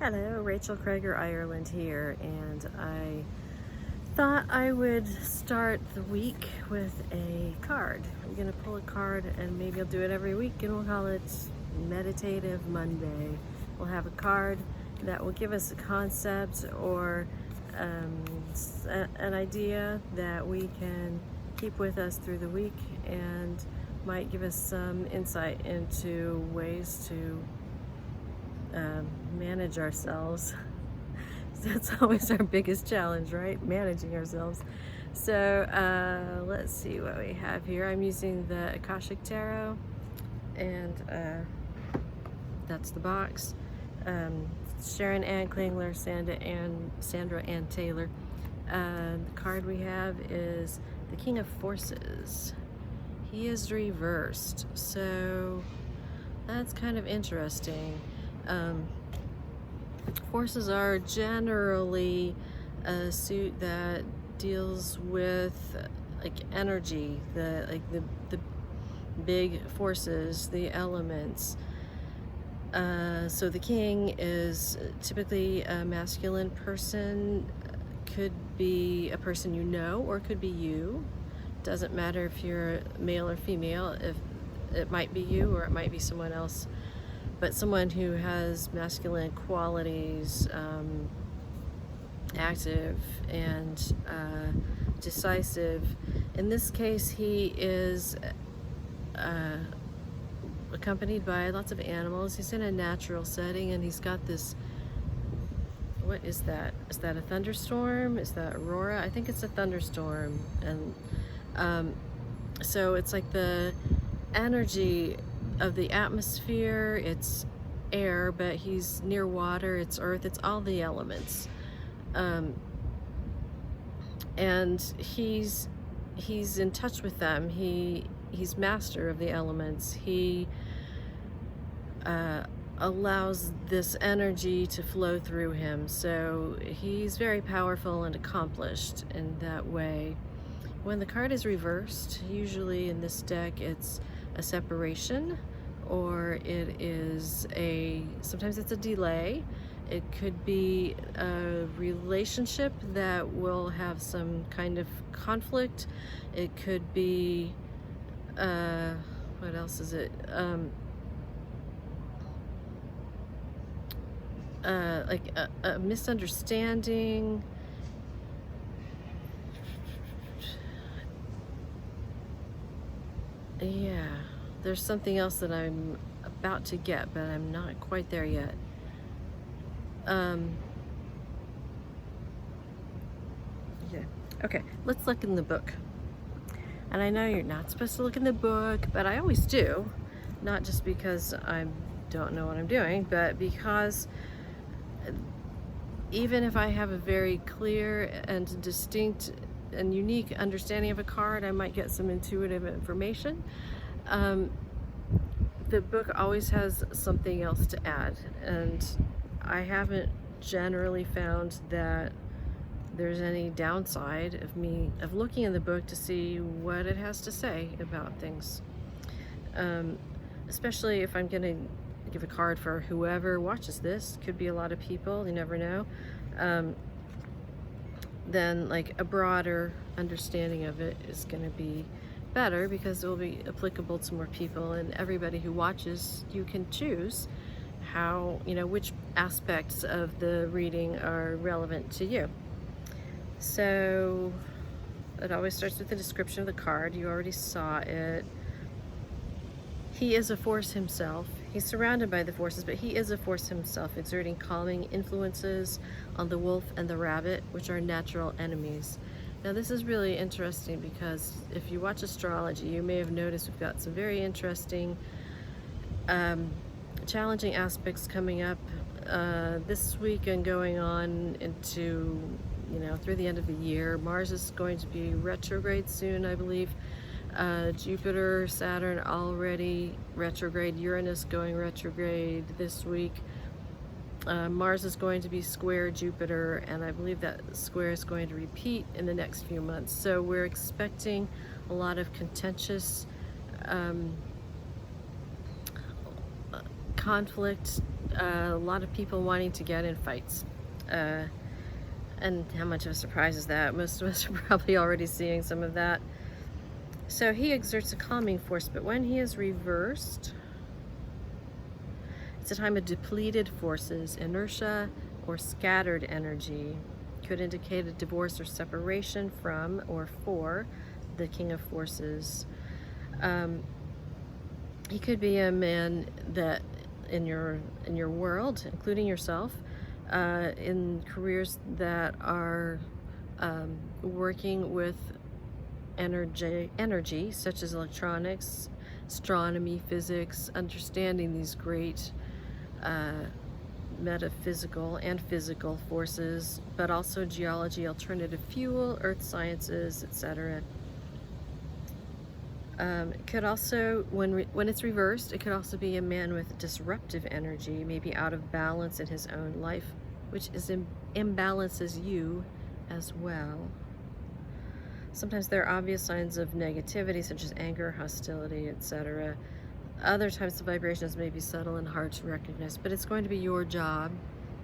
Hello, Rachel Krager Ireland here, and I thought I would start the week with a card. I'm going to pull a card, and maybe I'll do it every week, and we'll call it Meditative Monday. We'll have a card that will give us a concept or an idea that we can keep with us through the week and might give us some insight into ways to manage ourselves. That's always our biggest challenge, right? Managing ourselves. So let's see what we have here. I'm using the Akashic Tarot, and that's the box. Sharon Ann Klingler, Sandra Ann Taylor. The card we have is the King of Forces. He is reversed, so that's kind of interesting. Forces are generally a suit that deals with like energy, the big forces, the elements. So the king is typically a masculine person, could be a person you know, or could be you. Doesn't matter if you're male or female. If it might be you or it might be someone else, but someone who has masculine qualities, active and decisive. In this case, he is accompanied by lots of animals. He's in a natural setting, and he's got this, what is that? Is that a thunderstorm? Is that aurora? I think it's a thunderstorm. And so it's like the energy of the atmosphere. It's air, but he's near water, it's earth, it's all the elements. And he's in touch with them. He's master of the elements. He allows this energy to flow through him. So he's very powerful and accomplished in that way. When the card is reversed, usually in this deck, it's a separation, or it is sometimes it's a delay. It could be a relationship that will have some kind of conflict. It could be, what else is it? Like a misunderstanding. Yeah, there's something else that I'm about to get, but I'm not quite there yet. Yeah. Okay, let's look in the book. And I know you're not supposed to look in the book, but I always do. Not just because I don't know what I'm doing, but because even if I have a very clear and distinct and unique understanding of a card, I might get some intuitive information. The book always has something else to add, and I haven't generally found that there's any downside of looking in the book to see what it has to say about things. Especially if I'm gonna give a card for whoever watches this, could be a lot of people, you never know. Then like a broader understanding of it is going to be better, because it will be applicable to more people, and everybody who watches, you can choose how, which aspects of the reading are relevant to you. So it always starts with the description of the card. You already saw it. He is a force himself. He's surrounded by the forces, but he is a force himself, exerting calming influences on the wolf and the rabbit, which are natural enemies. Now this is really interesting, because if you watch astrology, you may have noticed we've got some very interesting, challenging aspects coming up this week and going on into, through the end of the year. Mars is going to be retrograde soon, I believe. Jupiter, Saturn already retrograde, Uranus going retrograde this week. Mars is going to be square Jupiter, and I believe that square is going to repeat in the next few months. So we're expecting a lot of contentious conflict, a lot of people wanting to get in fights. And how much of a surprise is that? Most of us are probably already seeing some of that. So he exerts a calming force, but when he is reversed, it's a time of depleted forces, inertia, or scattered energy. Could indicate a divorce or separation from or for the King of Forces. He could be a man that in your world, including yourself, in careers that are working with energy such as electronics, astronomy, physics, understanding these great metaphysical and physical forces, but also geology, alternative fuel, earth sciences, etc. It could also, when it's reversed, it could also be a man with disruptive energy, maybe out of balance in his own life, which imbalances you as well. Sometimes there are obvious signs of negativity, such as anger, hostility, etc. Other times the vibrations may be subtle and hard to recognize, but it's going to be your job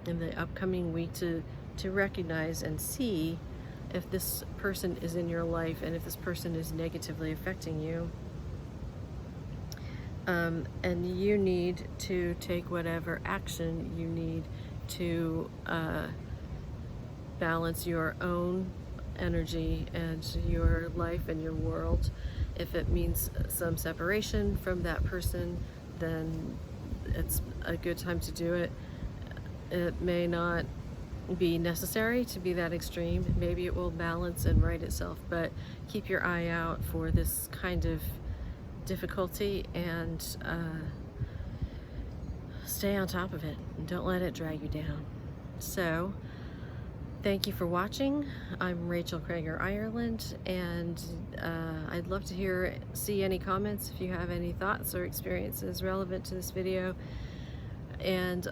in the upcoming week to recognize and see if this person is in your life and if this person is negatively affecting you. And you need to take whatever action you need to balance your own energy and your life and your world. If it means some separation from that person, then it's a good time to do it. It may not be necessary to be that extreme. Maybe it will balance and right itself, but keep your eye out for this kind of difficulty and stay on top of it and don't let it drag you down. So thank you for watching. I'm Rachel Krager, Ireland, and I'd love to see any comments if you have any thoughts or experiences relevant to this video, and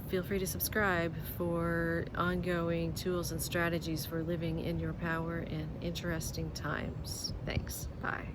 feel free to subscribe for ongoing tools and strategies for living in your power in interesting times. Thanks. Bye.